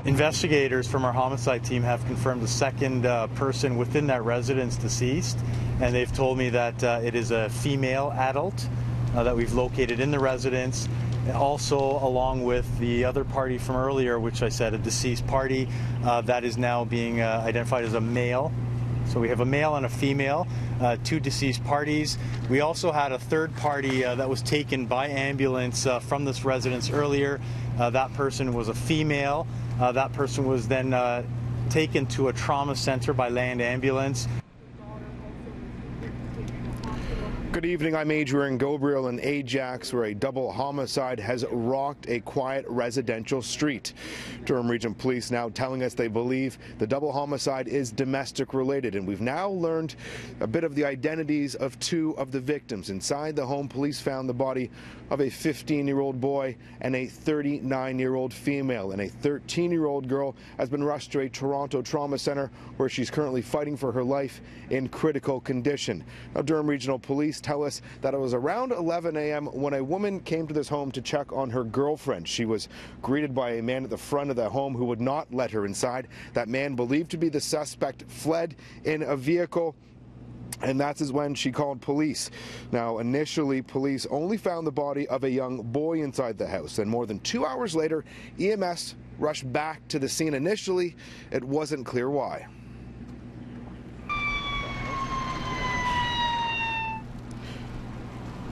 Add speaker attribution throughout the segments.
Speaker 1: Investigators from our homicide team have confirmed the second person within that residence deceased, and they've told me that it is a female adult that we've located in the residence. Also, along with the other party from earlier, which I said a deceased party, that is now being identified as a male. So we have a male and a female, two deceased parties. We also had a third party that was taken by ambulance from this residence earlier. That person was a female. That person was then taken to a trauma center by land ambulance.
Speaker 2: Good evening, I'm Adrian Gabriel in Ajax, where a double homicide has rocked a quiet residential street. Durham Region Police now telling us they believe the double homicide is domestic related, and we've now learned a bit of the identities of two of the victims. Inside the home, police found the body of a 15-year-old boy and a 39-year-old female, and a 13-year-old girl has been rushed to a Toronto trauma center where she's currently fighting for her life in critical condition. Now, Durham Regional Police tell us that it was around 11 a.m. when a woman came to this home to check on her girlfriend. She was greeted by a man at the front of the home who would not let her inside. That man, believed to be the suspect, fled in a vehicle, and that is when she called police. Now, initially, police only found the body of a young boy inside the house, and more than 2 hours later, EMS rushed back to the scene. Initially, it wasn't clear why.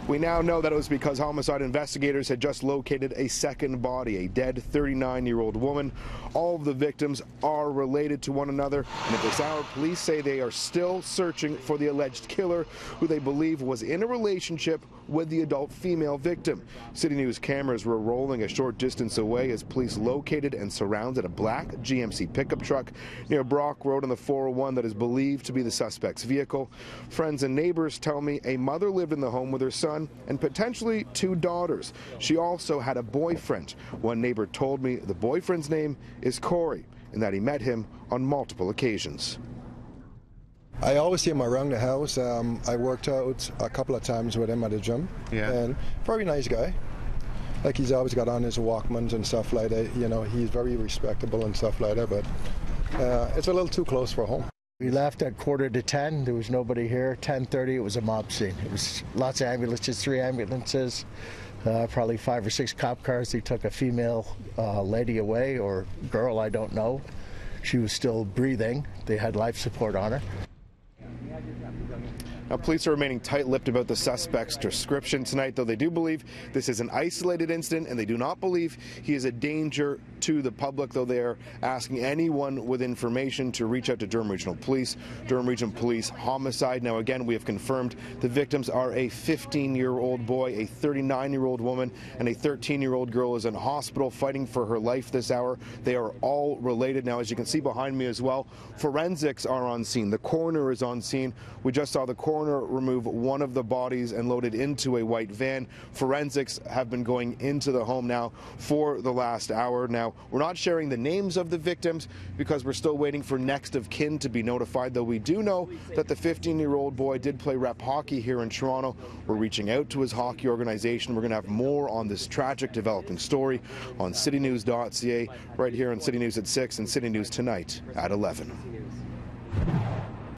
Speaker 2: We now know that it was because homicide investigators had just located a second body, a dead 39-year-old woman. All of the victims are related to one another, and at this hour, police say they are still searching for the alleged killer, who they believe was in a relationship with the adult female victim. CityNews cameras were rolling a short distance away as police located and surrounded a black GMC pickup truck near Brock Road on the 401 that is believed to be the suspect's vehicle. Friends and neighbors tell me a mother lived in the home with her son and potentially two daughters. She also had a boyfriend. One neighbor told me the boyfriend's name is Corey and that he met him on multiple occasions.
Speaker 3: I always see him around the house. I worked out a couple of times with him at the gym.
Speaker 2: Yeah.
Speaker 3: And very nice guy. Like, he's always got on his Walkmans and stuff like that. You know, he's very respectable and stuff like that, but it's a little too close for home.
Speaker 4: We left at 9:45. There was nobody here. 10:30, it was a mob scene. It was lots of ambulances, 3 ambulances, probably 5 or 6 cop cars. They took a female lady away, or girl, I don't know. She was still breathing. They had life support on her.
Speaker 2: Now, police are remaining tight-lipped about the suspect's description tonight, though they do believe this is an isolated incident, and they do not believe he is a danger to the public, though they are asking anyone with information to reach out to Durham Regional Police. Durham Regional Police homicide. Now, again, we have confirmed the victims are a 15-year-old boy, a 39-year-old woman, and a 13-year-old girl is in hospital fighting for her life this hour. They are all related. Now, as you can see behind me as well, forensics are on scene. The coroner is on scene. We just saw the coroner remove one of the bodies and load it into a white van. Forensics have been going into the home now for the last hour. Now, we're not sharing the names of the victims because we're still waiting for next of kin to be notified, though we do know that the 15-year-old boy did play rep hockey here in Toronto. We're reaching out to his hockey organization. We're going to have more on this tragic developing story on citynews.ca, right here on City News at 6 and City News Tonight at 11.